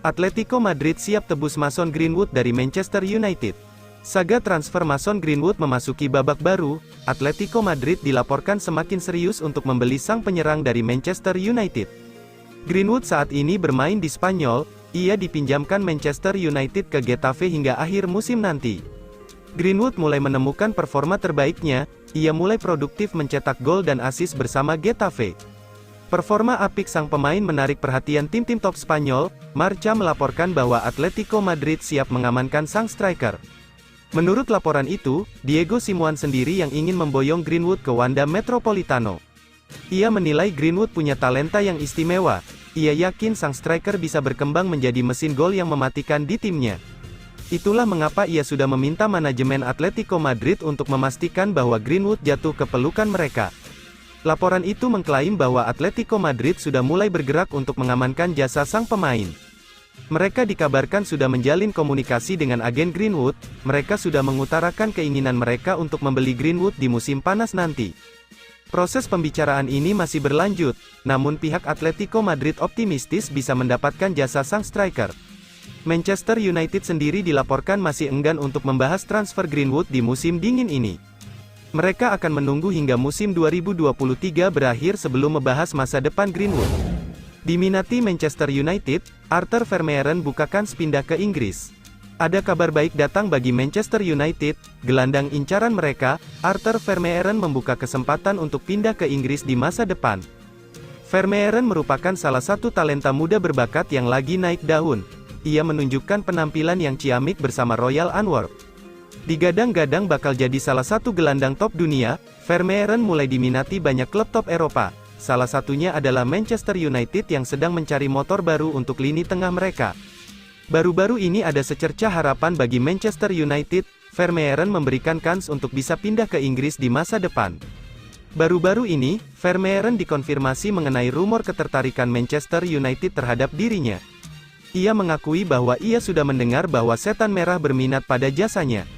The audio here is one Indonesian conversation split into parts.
Atletico Madrid siap tebus Mason Greenwood dari Manchester United. Saga transfer Mason Greenwood memasuki babak baru. Atletico Madrid dilaporkan semakin serius untuk membeli sang penyerang dari Manchester United. Greenwood saat ini bermain di Spanyol. Ia dipinjamkan Manchester United ke Getafe hingga akhir musim nanti. Greenwood mulai menemukan performa terbaiknya. Ia mulai produktif mencetak gol dan assist bersama Getafe. Performa apik sang pemain menarik perhatian tim-tim top Spanyol. Marca melaporkan bahwa Atletico Madrid siap mengamankan sang striker. Menurut laporan itu, Diego Simeone sendiri yang ingin memboyong Greenwood ke Wanda Metropolitano. Ia menilai Greenwood punya talenta yang istimewa. Ia yakin sang striker bisa berkembang menjadi mesin gol yang mematikan di timnya. Itulah mengapa ia sudah meminta manajemen Atletico Madrid untuk memastikan bahwa Greenwood jatuh ke pelukan mereka. Laporan itu mengklaim bahwa Atletico Madrid sudah mulai bergerak untuk mengamankan jasa sang pemain. Mereka dikabarkan sudah menjalin komunikasi dengan agen Greenwood. Mereka sudah mengutarakan keinginan mereka untuk membeli Greenwood di musim panas nanti. Proses pembicaraan ini masih berlanjut, namun pihak Atletico Madrid optimistis bisa mendapatkan jasa sang striker. Manchester United sendiri dilaporkan masih enggan untuk membahas transfer Greenwood di musim dingin ini. Mereka akan menunggu hingga musim 2023 berakhir sebelum membahas masa depan Greenwood. Diminati Manchester United, Arthur Vermeeren buka kans pindah ke Inggris. Ada kabar baik datang bagi Manchester United, gelandang incaran mereka, Arthur Vermeeren membuka kesempatan untuk pindah ke Inggris di masa depan. Vermeeren merupakan salah satu talenta muda berbakat yang lagi naik daun. Ia menunjukkan penampilan yang ciamik bersama Royal Antwerp. Digadang-gadang bakal jadi salah satu gelandang top dunia. Vermeeren mulai diminati banyak klub top Eropa. Salah satunya adalah Manchester United yang sedang mencari motor baru untuk lini tengah mereka. Baru-baru ini ada secercah harapan bagi Manchester United. Vermeeren memberikan kans untuk bisa pindah ke Inggris di masa depan. Baru-baru ini, Vermeeren dikonfirmasi mengenai rumor ketertarikan Manchester United terhadap dirinya. Ia mengakui bahwa ia sudah mendengar bahwa Setan Merah berminat pada jasanya.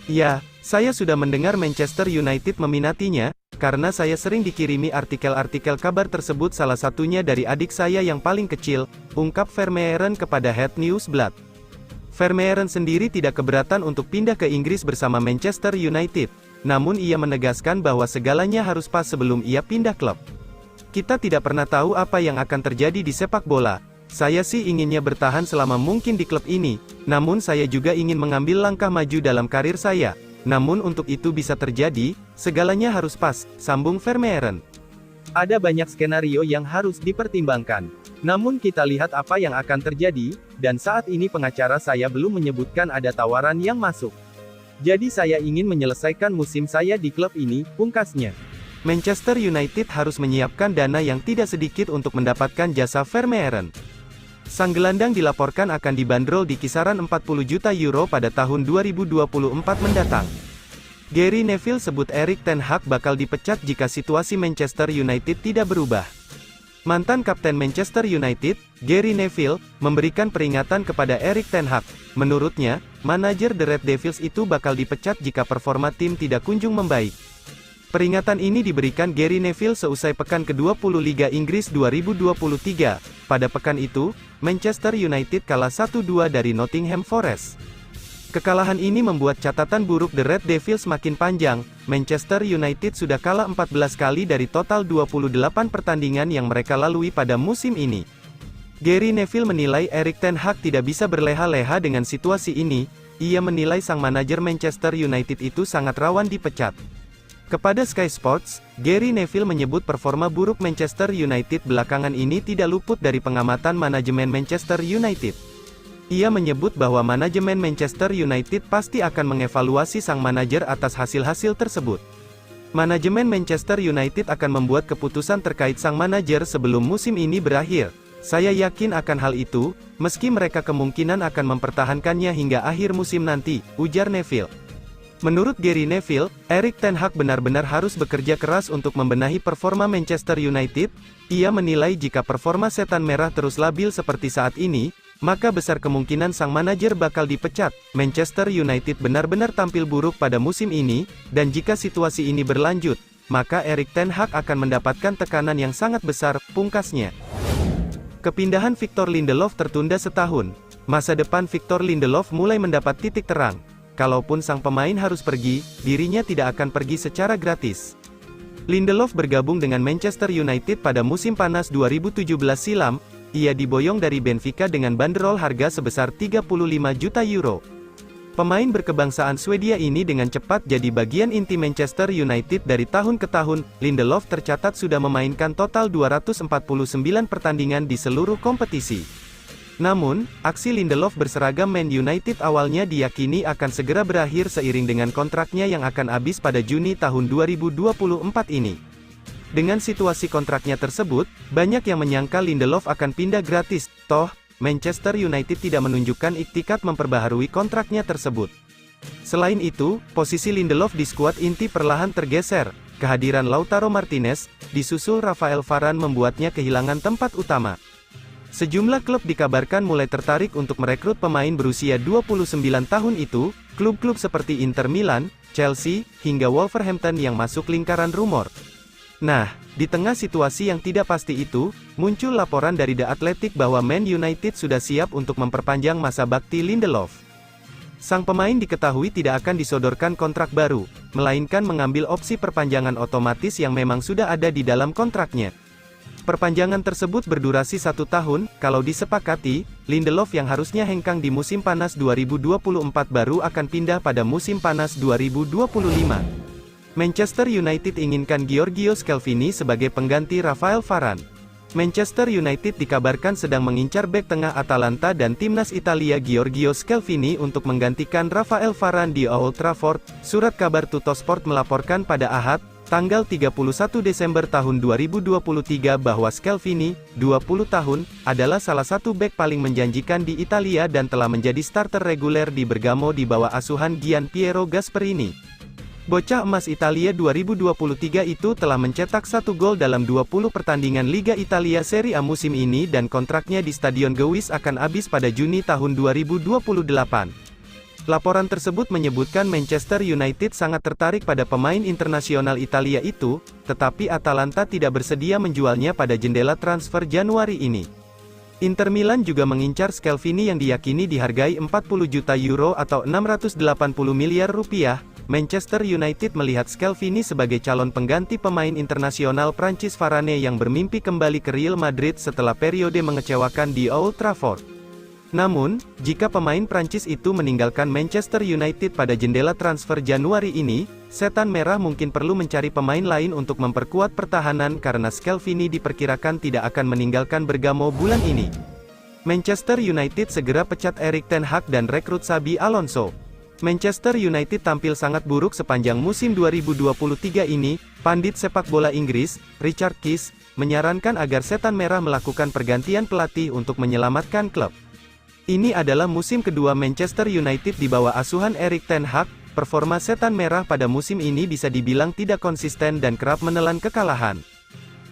Ya, saya sudah mendengar Manchester United meminatinya, karena saya sering dikirimi artikel-artikel kabar tersebut salah satunya dari adik saya yang paling kecil, ungkap Vermeeren kepada Head Newsblad. Vermeeren sendiri tidak keberatan untuk pindah ke Inggris bersama Manchester United, namun ia menegaskan bahwa segalanya harus pas sebelum ia pindah klub. Kita tidak pernah tahu apa yang akan terjadi di sepak bola. Saya sih inginnya bertahan selama mungkin di klub ini, namun saya juga ingin mengambil langkah maju dalam karir saya. Namun untuk itu bisa terjadi, segalanya harus pas, sambung Vermeeren. Ada banyak skenario yang harus dipertimbangkan. Namun kita lihat apa yang akan terjadi, dan saat ini pengacara saya belum menyebutkan ada tawaran yang masuk. Jadi saya ingin menyelesaikan musim saya di klub ini, pungkasnya. Manchester United harus menyiapkan dana yang tidak sedikit untuk mendapatkan jasa Vermeeren. Sang gelandang dilaporkan akan dibanderol di kisaran 40 juta euro pada tahun 2024 mendatang. Gary Neville sebut Erik ten Hag bakal dipecat jika situasi Manchester United tidak berubah. Mantan kapten Manchester United, Gary Neville, memberikan peringatan kepada Erik ten Hag. Menurutnya, manajer The Red Devils itu bakal dipecat jika performa tim tidak kunjung membaik. Peringatan ini diberikan Gary Neville seusai pekan ke-20 Liga Inggris 2023. Pada pekan itu, Manchester United kalah 1-2 dari Nottingham Forest. Kekalahan ini membuat catatan buruk The Red Devils makin panjang. Manchester United sudah kalah 14 kali dari total 28 pertandingan yang mereka lalui pada musim ini. Gary Neville menilai Erik ten Hag tidak bisa berleha-leha dengan situasi ini. Ia menilai sang manajer Manchester United itu sangat rawan dipecat. Kepada Sky Sports, Gary Neville menyebut performa buruk Manchester United belakangan ini tidak luput dari pengamatan manajemen Manchester United. Ia menyebut bahwa manajemen Manchester United pasti akan mengevaluasi sang manajer atas hasil-hasil tersebut. Manajemen Manchester United akan membuat keputusan terkait sang manajer sebelum musim ini berakhir. Saya yakin akan hal itu, meski mereka kemungkinan akan mempertahankannya hingga akhir musim nanti, ujar Neville. Menurut Gary Neville, Erik ten Hag benar-benar harus bekerja keras untuk membenahi performa Manchester United. Ia menilai jika performa Setan Merah terus labil seperti saat ini, maka besar kemungkinan sang manajer bakal dipecat. Manchester United benar-benar tampil buruk pada musim ini, dan jika situasi ini berlanjut, maka Erik ten Hag akan mendapatkan tekanan yang sangat besar, pungkasnya. Kepindahan Victor Lindelof tertunda setahun. Masa depan Victor Lindelof mulai mendapat titik terang. Kalaupun sang pemain harus pergi, dirinya tidak akan pergi secara gratis. Lindelof bergabung dengan Manchester United pada musim panas 2017 silam. Ia diboyong dari Benfica dengan banderol harga sebesar 35 juta euro. Pemain berkebangsaan Swedia ini dengan cepat jadi bagian inti Manchester United dari tahun ke tahun. Lindelof tercatat sudah memainkan total 249 pertandingan di seluruh kompetisi. Namun, aksi Lindelof berseragam Man United awalnya diyakini akan segera berakhir seiring dengan kontraknya yang akan habis pada Juni tahun 2024 ini. Dengan situasi kontraknya tersebut, banyak yang menyangka Lindelof akan pindah gratis, toh Manchester United tidak menunjukkan iktikat memperbaharui kontraknya tersebut. Selain itu, posisi Lindelof di skuad inti perlahan tergeser. Kehadiran Lautaro Martinez, disusul Rafael Varane membuatnya kehilangan tempat utama. Sejumlah klub dikabarkan mulai tertarik untuk merekrut pemain berusia 29 tahun itu, klub-klub seperti Inter Milan, Chelsea, hingga Wolverhampton yang masuk lingkaran rumor. Nah, di tengah situasi yang tidak pasti itu, muncul laporan dari The Athletic bahwa Man United sudah siap untuk memperpanjang masa bakti Lindelof. Sang pemain diketahui tidak akan disodorkan kontrak baru, melainkan mengambil opsi perpanjangan otomatis yang memang sudah ada di dalam kontraknya. Perpanjangan tersebut berdurasi 1 tahun, kalau disepakati, Lindelof yang harusnya hengkang di musim panas 2024 baru akan pindah pada musim panas 2025. Manchester United inginkan Giorgio Scalvini sebagai pengganti Rafael Varane. Manchester United dikabarkan sedang mengincar bek tengah Atalanta dan timnas Italia Giorgio Scalvini untuk menggantikan Rafael Varane di Old Trafford. Surat kabar Tuttosport melaporkan pada Ahad, tanggal 31 Desember tahun 2023 bahwa Scalvini, 20 tahun, adalah salah satu bek paling menjanjikan di Italia dan telah menjadi starter reguler di Bergamo di bawah asuhan Gian Piero Gasperini. Bocah emas Italia 2023 itu telah mencetak 1 gol dalam 20 pertandingan Liga Italia Serie A musim ini dan kontraknya di Stadion Gewiss akan habis pada Juni tahun 2028. Laporan tersebut menyebutkan Manchester United sangat tertarik pada pemain internasional Italia itu, tetapi Atalanta tidak bersedia menjualnya pada jendela transfer Januari ini. Inter Milan juga mengincar Scalvini yang diyakini dihargai 40 juta euro atau 680 miliar rupiah. Manchester United melihat Scalvini sebagai calon pengganti pemain internasional Prancis Varane yang bermimpi kembali ke Real Madrid setelah periode mengecewakan di Old Trafford. Namun, jika pemain Prancis itu meninggalkan Manchester United pada jendela transfer Januari ini, Setan Merah mungkin perlu mencari pemain lain untuk memperkuat pertahanan karena Scalvini diperkirakan tidak akan meninggalkan Bergamo bulan ini. Manchester United segera pecat Erik ten Hag dan rekrut Xabi Alonso. Manchester United tampil sangat buruk sepanjang musim 2023 ini. Pandit sepak bola Inggris, Richard Keys, menyarankan agar Setan Merah melakukan pergantian pelatih untuk menyelamatkan klub. Ini adalah musim kedua Manchester United di bawah asuhan Erik ten Hag. Performa Setan Merah pada musim ini bisa dibilang tidak konsisten dan kerap menelan kekalahan.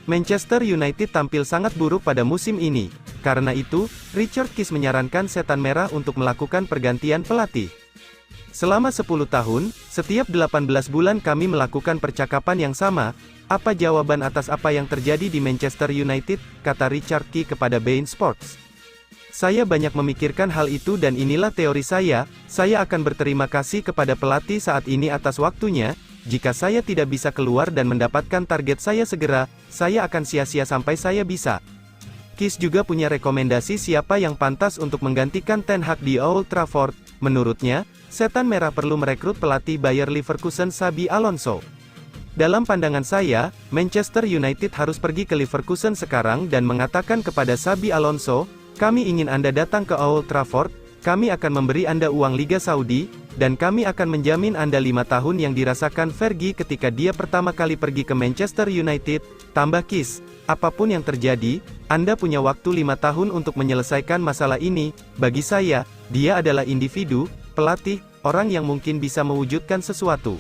Manchester United tampil sangat buruk pada musim ini. Karena itu, Richard Keys menyarankan Setan Merah untuk melakukan pergantian pelatih. Selama 10 tahun, setiap 18 bulan kami melakukan percakapan yang sama. Apa jawaban atas apa yang terjadi di Manchester United, kata Richard Keys kepada beIN Sports. Saya banyak memikirkan hal itu dan inilah teori saya akan berterima kasih kepada pelatih saat ini atas waktunya. Jika saya tidak bisa keluar dan mendapatkan target saya segera, saya akan sia-sia sampai saya bisa. Keys juga punya rekomendasi siapa yang pantas untuk menggantikan Ten Hag di Old Trafford. Menurutnya, Setan Merah perlu merekrut pelatih Bayer Leverkusen Xabi Alonso. Dalam pandangan saya, Manchester United harus pergi ke Leverkusen sekarang dan mengatakan kepada Xabi Alonso, kami ingin Anda datang ke Old Trafford, kami akan memberi Anda uang Liga Saudi, dan kami akan menjamin Anda 5 tahun yang dirasakan Fergie ketika dia pertama kali pergi ke Manchester United, tambah Keys. Apapun yang terjadi, Anda punya waktu 5 tahun untuk menyelesaikan masalah ini. Bagi saya, dia adalah individu, pelatih, orang yang mungkin bisa mewujudkan sesuatu.